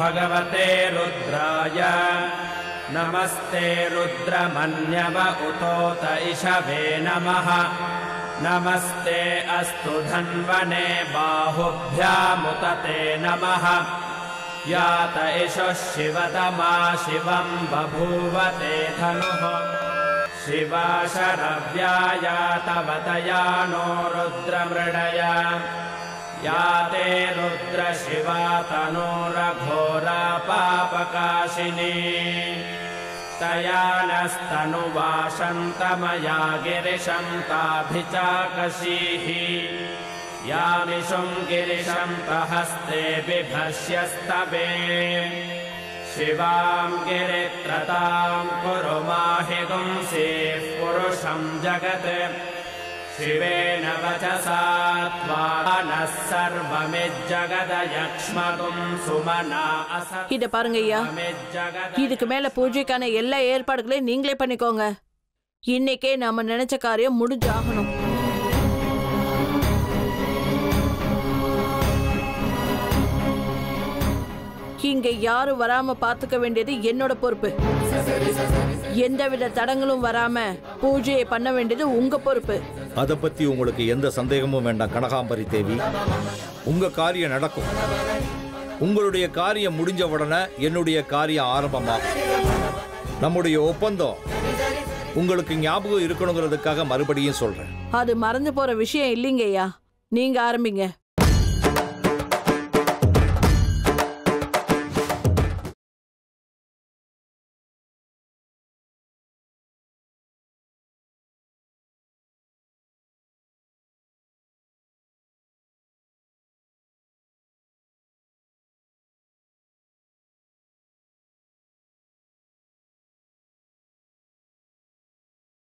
भगवते रुद्राय नमस्ते रुद्रमन्यव उतोत इषवे नमः नमस्ते अस्तु धन्वने बाहुभ्यामुतते नमः यात इषः शिवतमा शिवं बभूवते धनुः शिवा शरव्यायातवतया नो रुद्रमृडया याते रुद्र शिवा तनोरघोरा पापकाशिनी तया नस्तनुवाशन्तमया गिरिशं ताभिचाकशीः यामिषुं गिरिशं तहस्ते बिभर्ष्यस्तवे शिवां गिरित्रतां कुरु माहि गुंसीः पुरुषं जगत् शिवेन वचसा त्वानः सर्वमिज्जगदयक्ष्मगुं सुमना असत् இத பாருங்க ஐயா, இதுக்கு மேல பூஜைக்கான எல்லா ஏற்பாடுகளையும் நீங்களே பண்ணிக்கோங்க. இன்னைக்கே நாம நினைச்ச காரியம் முடிஞ்சாகணும். இங்க யாரும் வராம பாத்துக்க வேண்டியது என்னோட பொறுப்பு. எந்தவித தடங்களும் வராம பூஜையை பண்ண வேண்டியது உங்க பொறுப்பு. அத பத்தி உங்களுக்கு எந்த சந்தேகமும் வேண்டாம் கனகாம்பரி தேவி. உங்க காரியம் நடக்கும். உங்களுடைய காரியம் முடிஞ்ச உடனே என்னுடைய காரியம் ஆரம்பமாகும். நம்முடைய ஒப்பந்தம் உங்களுக்கு ஞாபகம் இருக்கணுங்கிறதுக்காக மறுபடியும் சொல்றேன். அது மறந்து போற விஷயம் இல்லைங்க ஐயா. நீங்க ஆரம்பிங்க.